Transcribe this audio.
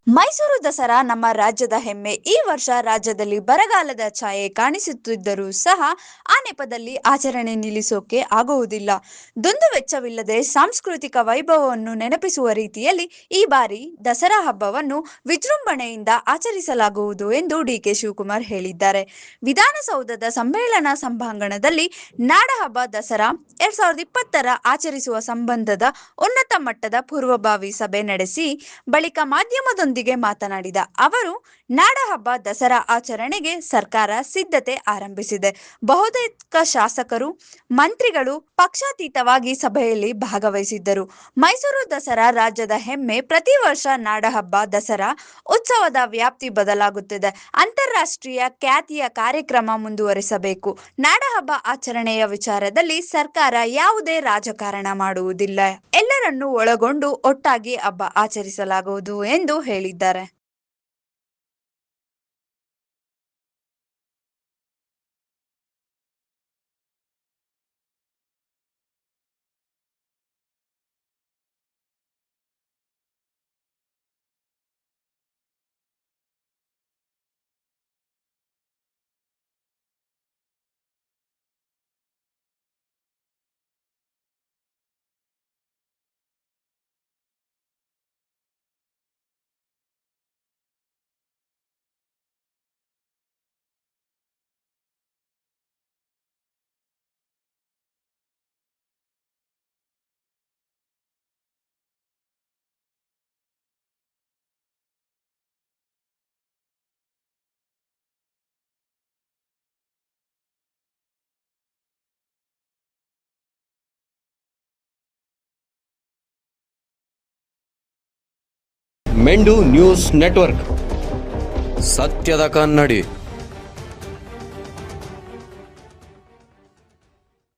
ಮೈಸೂರು ದಸರಾ ನಮ್ಮ ರಾಜ್ಯದ ಹೆಮ್ಮೆ. ಈ ವರ್ಷ ರಾಜ್ಯದಲ್ಲಿ ಬರಗಾಲದ ಛಾಯೆ ಕಾಣಿಸುತ್ತಿದ್ದರೂ ಸಹ ಆ ನೆಪದಲ್ಲಿ ಆಚರಣೆ ನಿಲ್ಲಿಸೋಕೆ ಆಗುವುದಿಲ್ಲ. ದುಂದುವೆಚ್ಚವಿಲ್ಲದೆ ಸಾಂಸ್ಕೃತಿಕ ವೈಭವವನ್ನು ನೆನಪಿಸುವ ರೀತಿಯಲ್ಲಿ ಈ ಬಾರಿ ದಸರಾ ಹಬ್ಬವನ್ನು ವಿಜೃಂಭಣೆಯಿಂದ ಆಚರಿಸಲಾಗುವುದು ಎಂದು ಡಿಕೆ ಶಿವಕುಮಾರ್ ಹೇಳಿದ್ದಾರೆ. ವಿಧಾನಸೌಧದ ಸಮ್ಮೇಳನ ಸಭಾಂಗಣದಲ್ಲಿ ನಾಡಹಬ್ಬ ದಸರಾ 2020 ಆಚರಿಸುವ ಸಂಬಂಧದ ಉನ್ನತ ಮಟ್ಟದ ಪೂರ್ವಭಾವಿ ಸಭೆ ನಡೆಸಿ ಬಳಿಕ ಮಾಧ್ಯಮದೊಂದಿಗೆ ಮಾತನಾಡಿದ ಅವರು, ನಾಡಹಬ್ಬ ದಸರಾ ಆಚರಣೆಗೆ ಸರ್ಕಾರ ಸಿದ್ಧತೆ ಆರಂಭಿಸಿದೆ. ಬಹುತೇಕ ಶಾಸಕರು, ಮಂತ್ರಿಗಳು ಪಕ್ಷಾತೀತವಾಗಿ ಸಭೆಯಲ್ಲಿ ಭಾಗವಹಿಸಿದ್ದರು. ಮೈಸೂರು ದಸರಾ ರಾಜ್ಯದ ಹೆಮ್ಮೆ. ಪ್ರತಿ ವರ್ಷ ನಾಡಹಬ್ಬ ದಸರಾ ಉತ್ಸವದ ವ್ಯಾಪ್ತಿ ಬದಲಾಗುತ್ತಿದೆ. ಅಂತಾರಾಷ್ಟ್ರೀಯ ಖ್ಯಾತಿಯ ಕಾರ್ಯಕ್ರಮ ಮುಂದುವರಿಸಬೇಕು. ನಾಡಹಬ್ಬ ಆಚರಣೆಯ ವಿಚಾರದಲ್ಲಿ ಸರ್ಕಾರ ಯಾವುದೇ ರಾಜಕಾರಣ ಮಾಡುವುದಿಲ್ಲ. ಎಲ್ಲರನ್ನೂ ಒಳಗೊಂಡು ಒಟ್ಟಾಗಿ ಹಬ್ಬ ಆಚರಿಸಲಾಗುವುದು ಎಂದು ಹೇಳಿದ್ದಾರೆ. ಮೆಂಡು ನ್ಯೂಸ್ ನೆಟ್ವರ್ಕ್, ಸತ್ಯದ ಕನ್ನಡಿ.